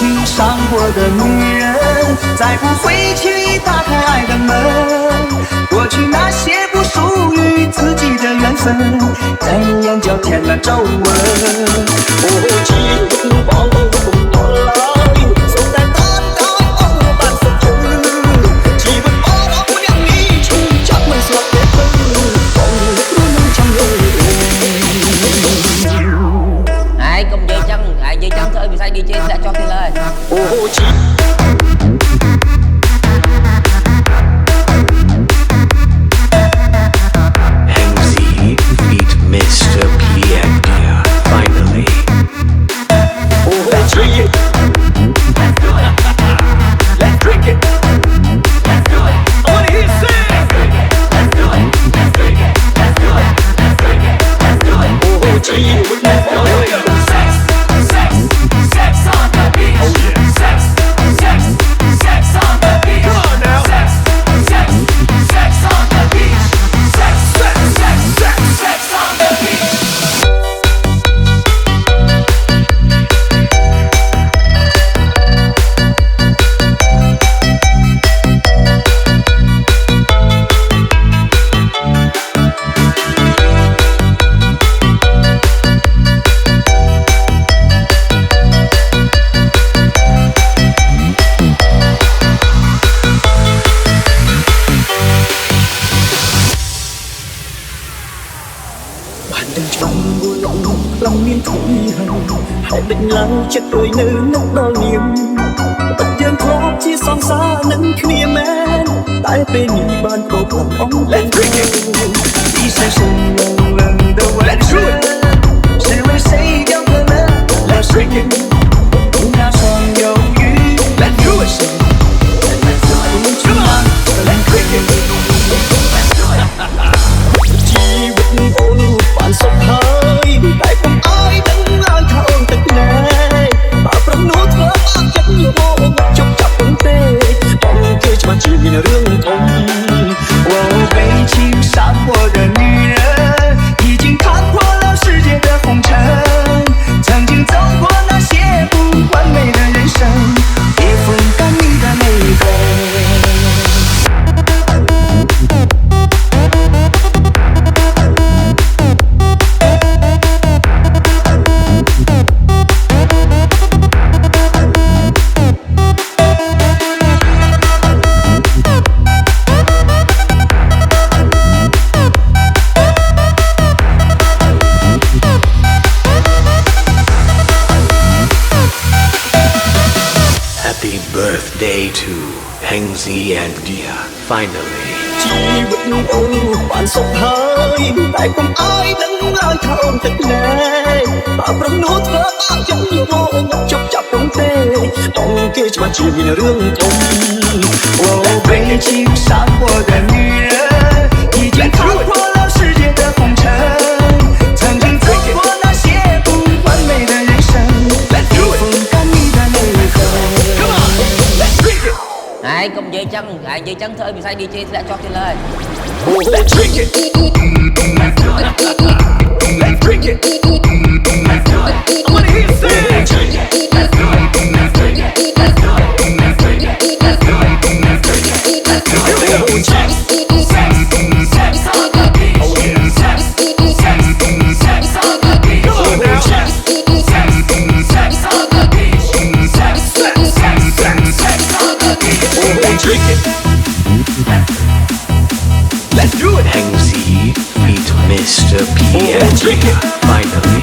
情伤过的女人，再不会轻易打开爱的门。过去那些不属于自己的缘分，在你眼角添了皱纹。哦，情放風落來，送在淡淡歐淡色處，只問我不讓你出，chắc mình suốt kết thúc, còn luôn luôn trong lòng. Ai cùng chơi chân thôi vì sao đi chơi sẽ cho tiền lời. Ô chỉ Hengzi feat Mr. Piandia, finally. Let's drink it. Let's do it. Let's drink it. Let's do it. I wanna hear you sing. Let's do it. Let's drink it. Let's do it. Let's drink it. Let's do it. Oh, gee, let's go. Here we go. Sex, sex, sex on the beach. Oh yeah. Sex, sex, sex on the beach. Come on now. Sex, sex, sex on the beach. Sex, sex, sex, sex, sex on the beach. Bạn đừng trong buồn lòng miên thủy hồng, hãy định lắng chết đôi nữ nước bao niềm. Tất nhiên khó chỉ son xa nâng khía men, tại bên nhị ban cầu lòng ống lên.一生是冷冷的温存，是为谁掉可能？Let's drink it， 那双忧郁，Let's do it， Come on，Let's drink it。 Chỉ biết ôn bạn sốc hơi, tại không ai đứng ai thao tận này. Bà prang nốt thơ bác chất nhiều vô chốc chọc vấn tê, bóng kia chỉ mà chỉ nhìn rương thông. 我被情伤过的女人，已经看破了世界的红尘。曾经走过那些不完美的人生，也风干你的泪痕。 Happy birthday to Hengzi and Dia, finally. Chỉ biết ôn bạn sốc hơi, tại không ai đứng ai thao tận này. Bà prang nốt thơ bác chất nhiều vô chốc chọc vấn tê, bóng kia chỉ mà chỉ nhìn rương thông. 我被情伤过的女人，已经看破了世界的红尘。曾经走过那些不完美的人生，也风干你的泪痕。 Ai cùng chơi chân thôi vì sao đi chơi sẽ cho tiền lời. Let's drink it. Let's do it. Let's drink it. Let's do it. I wanna hear you sing. Let's drink it. Let's do it. Let's drink it. Let's do it. Let's drink it. Let's do it. Let's drink it. Let's do it. Here we go. Sex, sex, sex on the beach. Oh yeah. Sex, sex, sex on the beach. Come on now. Sex, sex, sex on the beach. Sex, sex, sex, sex, sex on the beach. Let's drink it. Let's do it. Hengzi feat Mr. Piandia, finally.